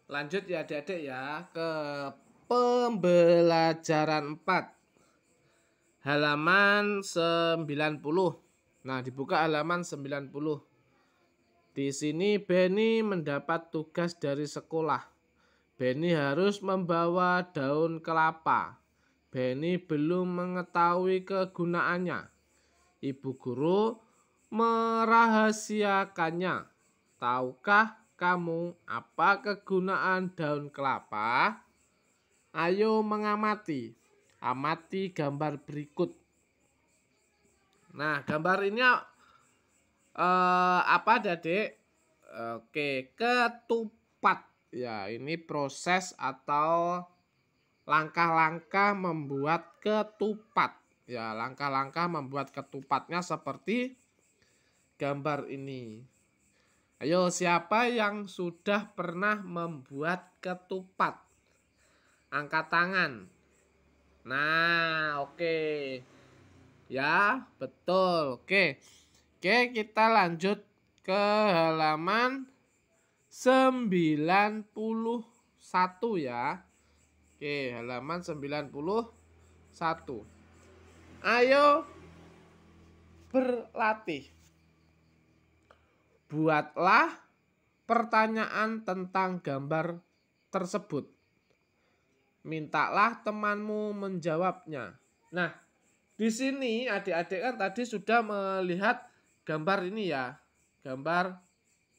Lanjut ya adik-adik ya ke pembelajaran 4 halaman 90. Nah, dibuka halaman 90. Di sini Benny mendapat tugas dari sekolah. Benny harus membawa daun kelapa. Benny belum mengetahui kegunaannya. Ibu guru merahasiakannya. Tahukah kamu apa kegunaan daun kelapa? Ayo mengamati. Amati gambar berikut. Nah, gambar ini apa adik? Oke, ketupat. Ya, ini proses atau langkah-langkah membuat ketupat. Ya, langkah-langkah membuat ketupatnya seperti gambar ini. Ayo, siapa yang sudah pernah membuat ketupat? Angkat tangan. Nah, oke. Ya, betul. Oke, kita lanjut ke halaman 91 ya. Oke, halaman 91. Ayo berlatih. Buatlah pertanyaan tentang gambar tersebut. Mintalah temanmu menjawabnya. Nah, di sini adik-adik kan tadi sudah melihat gambar ini ya. Gambar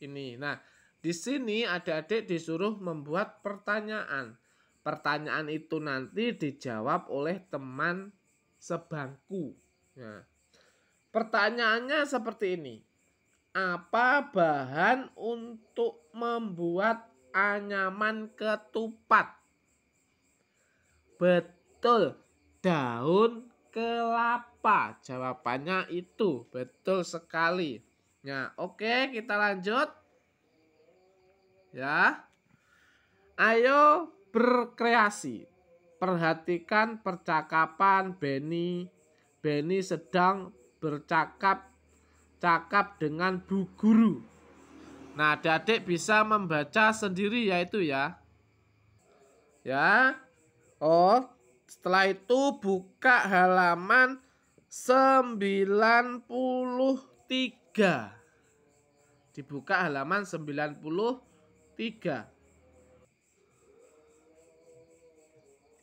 ini. Nah, di sini adik-adik disuruh membuat pertanyaan. Pertanyaan itu nanti dijawab oleh teman sebangku. Nah, pertanyaannya seperti ini. Apa bahan untuk membuat anyaman ketupat? Betul, daun kelapa. Jawabannya itu betul sekali. Nah, oke, kita lanjut. Ya. Ayo berkreasi. Perhatikan percakapan Benny. Benny sedang bercakap dengan Bu Guru. Nah, adik-adik bisa membaca sendiri ya itu ya. Ya. Oh, setelah itu buka halaman 93. Dibuka halaman 93.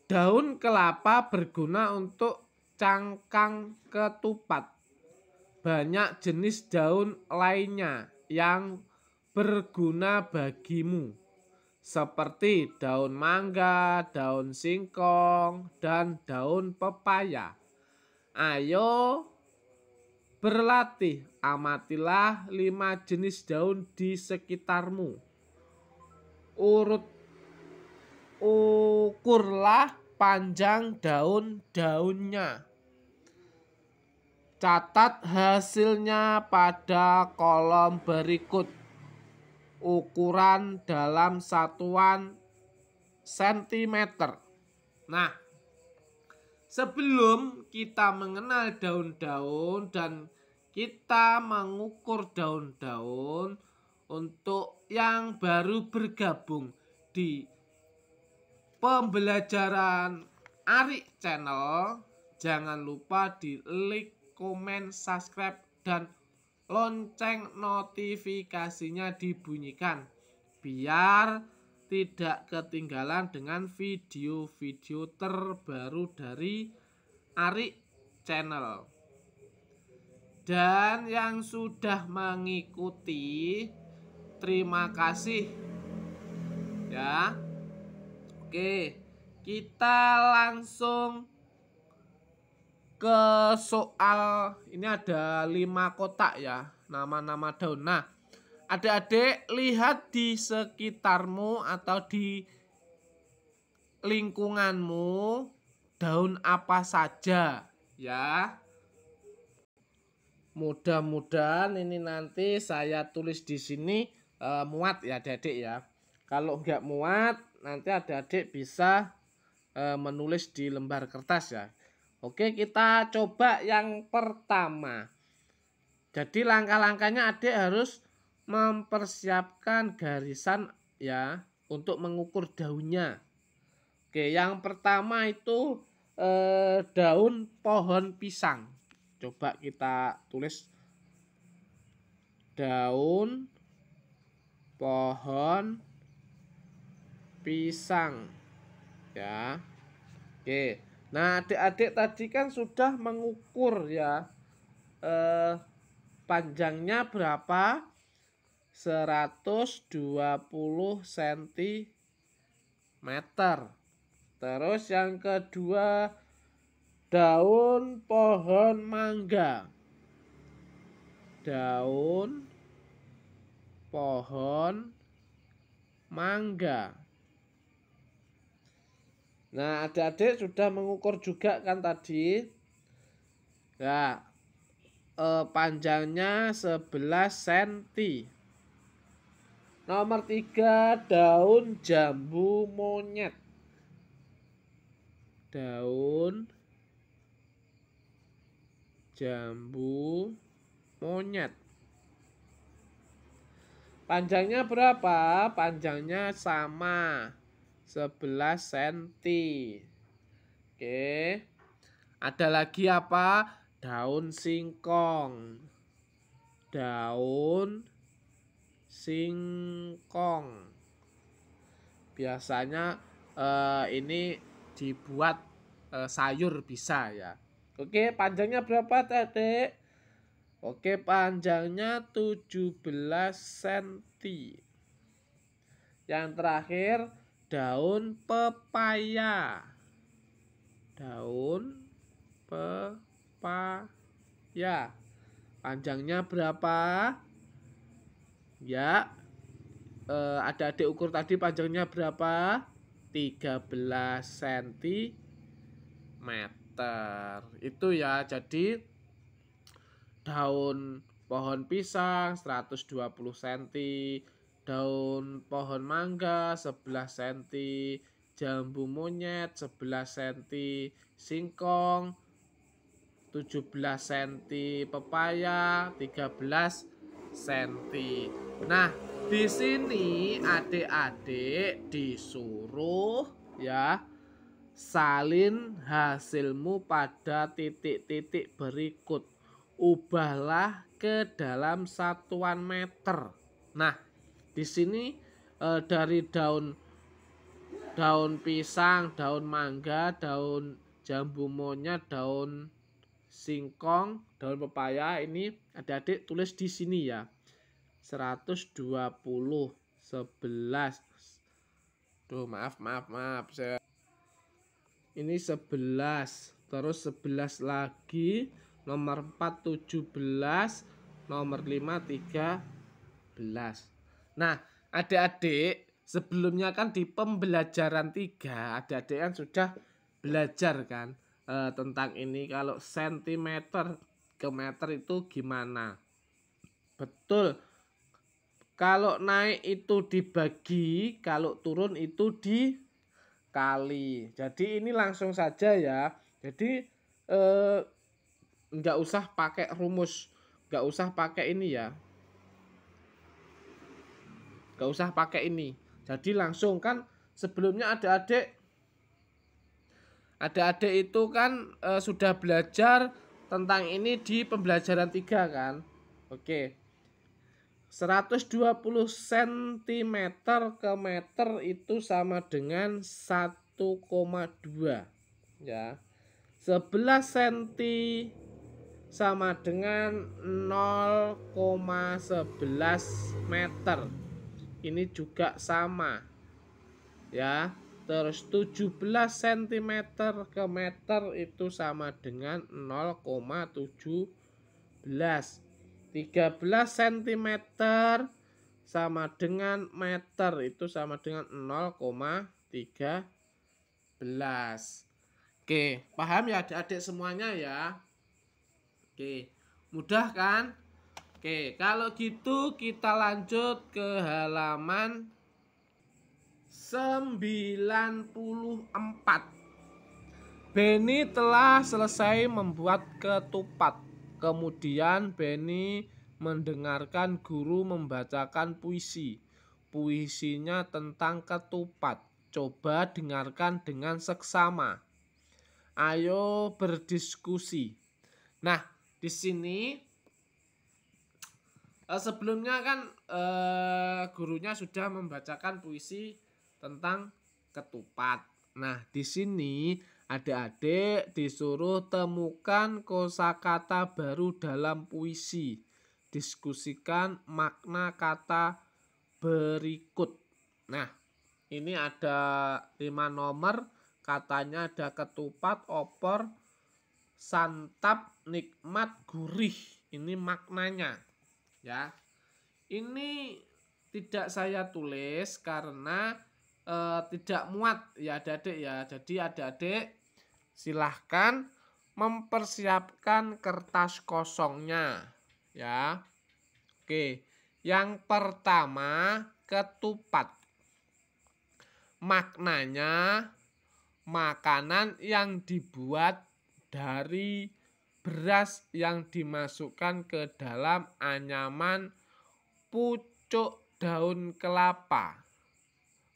Daun kelapa berguna untuk cangkang ketupat. Banyak jenis daun lainnya yang berguna bagimu, seperti daun mangga, daun singkong, dan daun pepaya. Ayo berlatih, amatilah 5 jenis daun di sekitarmu. Ukurlah panjang daun-daunnya. Catat hasilnya pada kolom berikut. Ukuran dalam satuan sentimeter. Nah, sebelum kita mengenal daun-daun dan kita mengukur daun-daun, untuk yang baru bergabung di pembelajaran Ari Channel, jangan lupa di like, komen, subscribe, dan lonceng notifikasinya dibunyikan biar tidak ketinggalan dengan video-video terbaru dari Ari Channel. Dan yang sudah mengikuti, terima kasih ya. Oke, kita langsung ke soal. Ini ada 5 kotak ya, nama-nama daun. Nah, adik-adik lihat di sekitarmu atau di lingkunganmu daun apa saja ya. Mudah-mudahan ini nanti saya tulis di sini muat ya adik-adik ya. Kalau nggak muat nanti adik-adik bisa menulis di lembar kertas ya. Oke, kita coba yang pertama. Jadi langkah-langkahnya adik harus mempersiapkan garisan ya. untuk mengukur daunnya. Oke, yang pertama itu daun pohon pisang. Coba kita tulis daun pohon pisang ya. Oke. Nah, adik-adik tadi kan sudah mengukur ya. Panjangnya berapa? 120 cm. Terus yang kedua, daun pohon mangga. Daun pohon mangga. Nah, adik-adik sudah mengukur juga kan tadi. Ya, panjangnya 11 cm. Nomor 3, daun jambu monyet. Daun jambu monyet. Panjangnya berapa? Panjangnya sama, 11 cm. Oke. Ada lagi apa? Daun singkong. Daun singkong. Biasanya ini dibuat sayur bisa ya. Oke, panjangnya berapa Adik? Oke, panjangnya 17 cm. Yang terakhir, daun pepaya. Daun pepaya. Panjangnya berapa? Ya, adik-adik ukur tadi panjangnya berapa? 13 cm. Itu ya, jadi daun pohon pisang 120 cm, daun pohon mangga 11 cm, jambu monyet 11 cm, singkong 17 cm, pepaya 13 cm. Nah, di sini adik-adik disuruh ya salin hasilmu pada titik-titik berikut. Ubahlah ke dalam satuan meter. Nah, di sini dari daun pisang, daun mangga, daun jambu monyet, daun singkong, daun pepaya, ini adik-adik tulis di sini ya. 120, 11. Tuh, maaf. Ini 11, terus 11 lagi, nomor 4 17, nomor 5 13. Nah, adik-adik sebelumnya kan di pembelajaran 3 adik-adik kan sudah belajar kan tentang ini, kalau sentimeter ke meter itu gimana. Betul, kalau naik itu dibagi, kalau turun itu dikali. Jadi ini langsung saja ya. Jadi nggak usah pakai rumus, nggak usah pakai ini ya, nggak usah pakai ini. Jadi langsung kan sebelumnya adik-adik itu kan sudah belajar tentang ini di pembelajaran 3 kan. Oke. 120 cm ke meter itu sama dengan 1,2 ya. 11 cm sama dengan 0,11 meter. Ini juga sama ya. Terus 17 cm ke meter itu sama dengan 0,17. 13 cm sama dengan meter itu sama dengan 0,13. Oke, paham ya adik-adik semuanya ya? Oke, mudah kan? Oke, kalau gitu kita lanjut ke halaman 94. Benny telah selesai membuat ketupat. Kemudian Benny mendengarkan guru membacakan puisi. puisinya tentang ketupat. Coba dengarkan dengan seksama. Ayo berdiskusi. Nah, di sini sebelumnya kan gurunya sudah membacakan puisi tentang ketupat. Nah, di sini adik-adik disuruh temukan kosakata baru dalam puisi. Diskusikan makna kata berikut. Nah, ini ada 5 nomor. Katanya ada ketupat, opor, santap, nikmat, gurih. Ini maknanya. Ya, ini tidak saya tulis karena tidak muat ya adik-adik ya. Jadi adik-adik silahkan mempersiapkan kertas kosongnya ya. Oke, yang pertama ketupat. Maknanya makanan yang dibuat dari beras yang dimasukkan ke dalam anyaman pucuk daun kelapa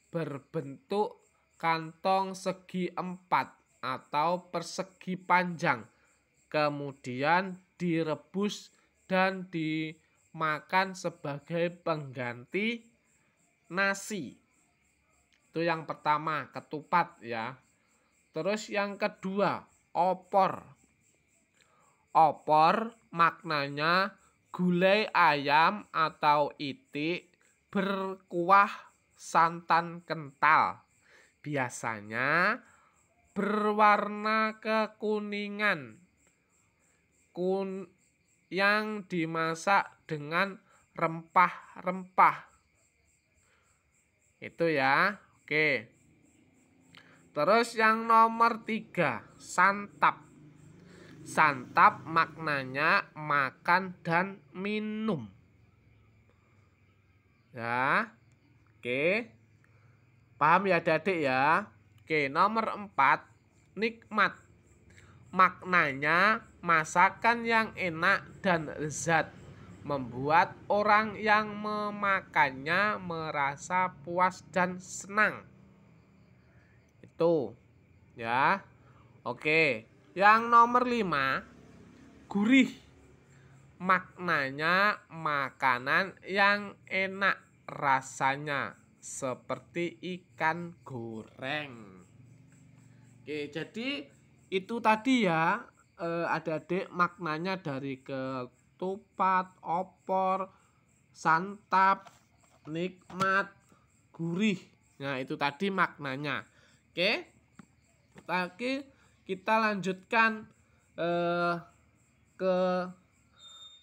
berbentuk kantong segi 4 atau persegi panjang, kemudian direbus dan dimakan sebagai pengganti nasi. Itu yang pertama, ketupat ya. Terus yang kedua, opor. Opor maknanya gulai ayam atau itik berkuah santan kental. Biasanya berwarna kekuningan yang dimasak dengan rempah-rempah. Itu ya. Oke. Terus yang nomor 3, santap. Santap maknanya makan dan minum. Ya. Oke. Paham ya adik-adik ya? Oke, nomor 4, nikmat. Maknanya masakan yang enak dan lezat, membuat orang yang memakannya merasa puas dan senang. Itu ya. Oke, yang nomor 5, gurih. Maknanya makanan yang enak rasanya seperti ikan goreng. Oke, jadi itu tadi ya adik-adik maknanya dari ketupat, opor, santap, nikmat, gurih. Nah, itu tadi maknanya. Oke. Kita lanjutkan ke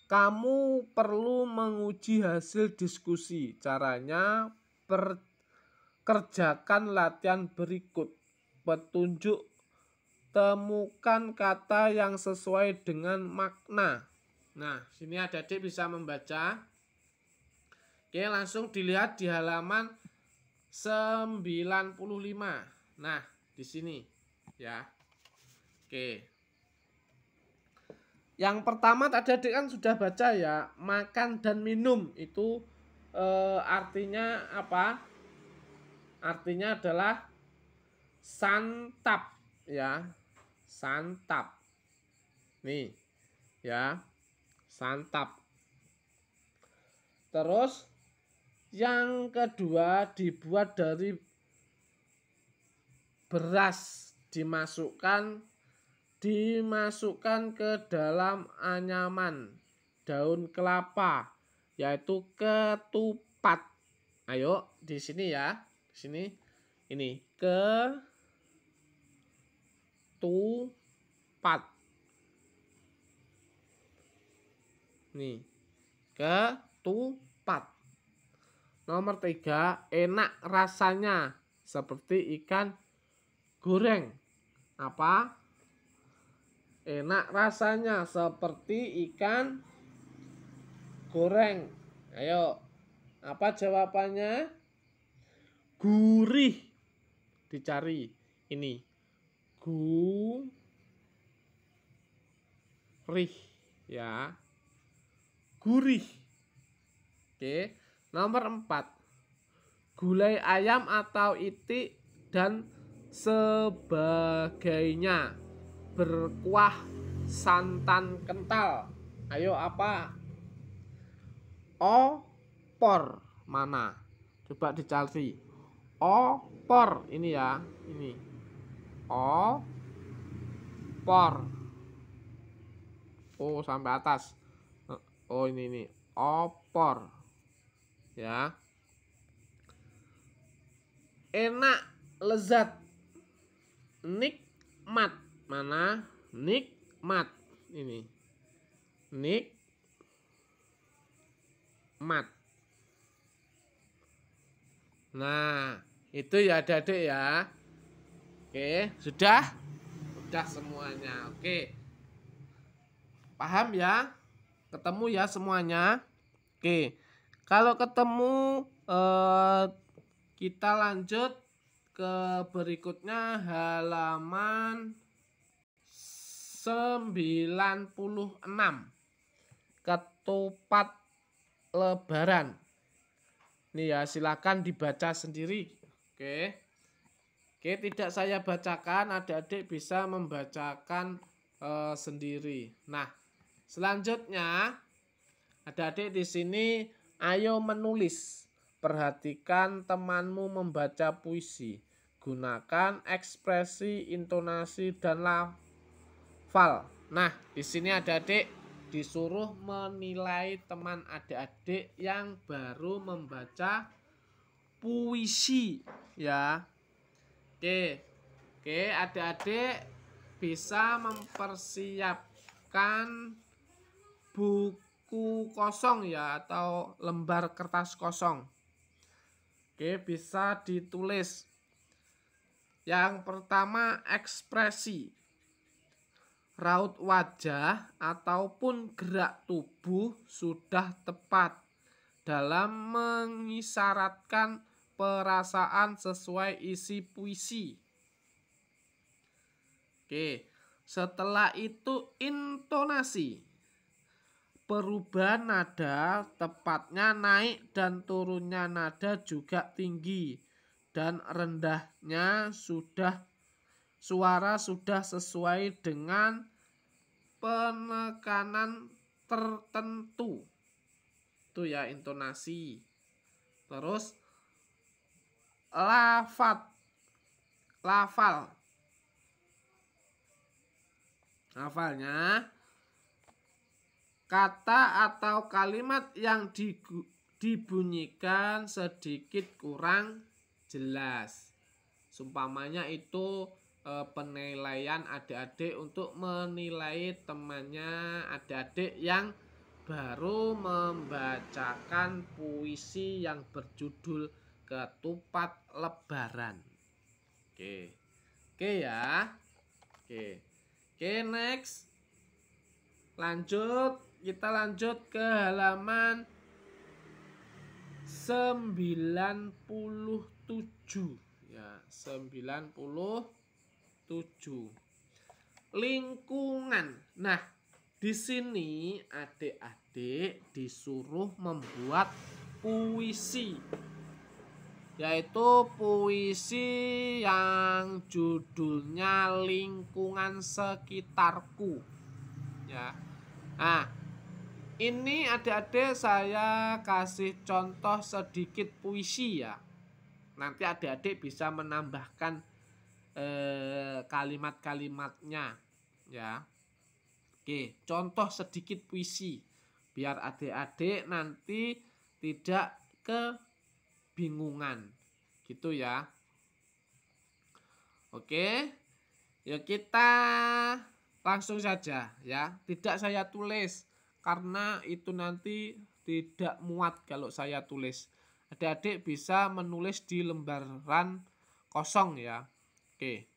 kamu perlu menguji hasil diskusi. Caranya kerjakan latihan berikut. Petunjuk, temukan kata yang sesuai dengan makna. Nah, sini adik-adik bisa membaca. Oke, langsung dilihat di halaman 95. Nah, di sini ya. Oke. Yang pertama tadi adik kan sudah baca ya, makan dan minum itu artinya apa? Artinya adalah santap ya. Santap. Nih ya. Santap. Terus yang kedua dibuat dari beras, dimasukkan ke dalam anyaman daun kelapa, yaitu ketupat. Ayo di sini ya, di sini ini ketupat. Nih, ketupat. Nomor 3, enak rasanya seperti ikan goreng. Apa? Enak rasanya seperti ikan goreng. Ayo, apa jawabannya? Gurih. Dicari. Ini. Gurih. Ya. Gurih. Oke. Nomor 4. gulai ayam atau itik dan sebagainya. Berkuah santan kental. Ayo apa? Opor. Mana? Coba dicari. Opor. Ini ya. Ini. Opor. Oh, sampai atas. Oh, ini. Opor. Ya. Enak, lezat, nikmat. Mana? Nikmat. Ini. Nikmat. Nah, itu ya adik-adik ya. Oke, sudah? Sudah semuanya. Oke. Paham ya? Ketemu ya semuanya? Oke. Kalau ketemu kita lanjut ke berikutnya halaman 96. Ketupat lebaran. Ini ya, silakan dibaca sendiri. Oke. Oke, tidak saya bacakan, adik-adik bisa membacakan sendiri. Nah, selanjutnya adik-adik di sini ayo menulis. Perhatikan temanmu membaca puisi. Gunakan ekspresi, intonasi dan lafal. Nah, di sini adik-adik disuruh menilai teman adik-adik yang baru membaca puisi ya. Oke, adik-adik bisa mempersiapkan buku kosong ya atau lembar kertas kosong. Oke, bisa ditulis. Yang pertama ekspresi. Raut wajah ataupun gerak tubuh sudah tepat dalam mengisyaratkan perasaan sesuai isi puisi. Oke, setelah itu intonasi. Perubahan nada, tepatnya naik dan turunnya nada juga tinggi dan rendahnya suara sudah sesuai dengan penekanan tertentu. Itu ya intonasi. Terus lafalnya kata atau kalimat yang dibunyikan sedikit kurang jelas. Sumpamanya itu penilaian adik-adik untuk menilai temannya adik-adik yang baru membacakan puisi yang berjudul Ketupat Lebaran. Oke ya. Oke, next. Kita lanjut ke halaman 97 ya, 97. Lingkungan. Nah, di sini adik-adik disuruh membuat puisi. Yaitu puisi yang judulnya Lingkungan Sekitarku. Ya. Nah, ini adik-adik saya kasih contoh sedikit puisi ya. Nanti adik-adik bisa menambahkan kalimat-kalimatnya ya. Oke, contoh sedikit puisi biar adik-adik nanti tidak kebingungan gitu ya. Oke, ya kita langsung saja ya. Tidak saya tulis karena itu nanti tidak muat kalau saya tulis. Adik-adik bisa menulis di lembaran kosong ya. Oke.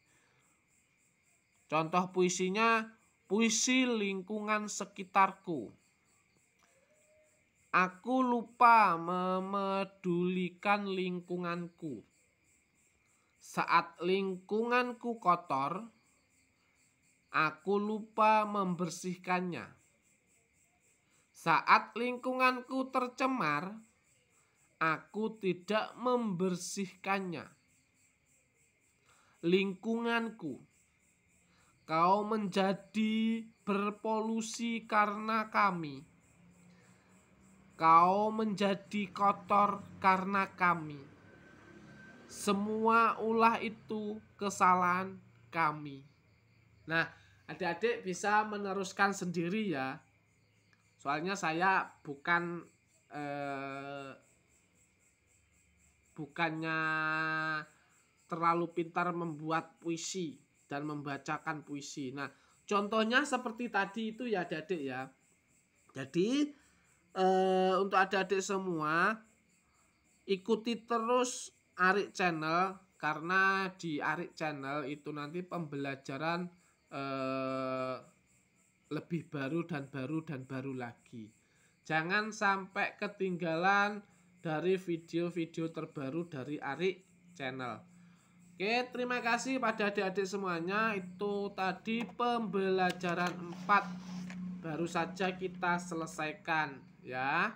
Contoh puisinya, puisi lingkungan sekitarku. Aku lupa memedulikan lingkunganku. Saat lingkunganku kotor, aku lupa membersihkannya. Saat lingkunganku tercemar, aku tidak membersihkannya. Lingkunganku, kau menjadi berpolusi karena kami. Kau menjadi kotor karena kami. Semua ulah itu kesalahan kami. Nah, adik-adik bisa meneruskan sendiri ya. Soalnya saya bukannya terlalu pintar membuat puisi dan membacakan puisi. Nah, contohnya seperti tadi itu ya adik-adik ya. Jadi untuk adik-adik semua ikuti terus Arik Channel, karena di Arik Channel itu nanti pembelajaran lebih baru dan baru lagi. Jangan sampai ketinggalan dari video-video terbaru dari Arik Channel. Oke, terima kasih pada adik-adik semuanya. Itu tadi pembelajaran 4 baru saja kita selesaikan ya.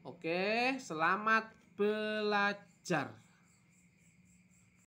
Oke, selamat belajar.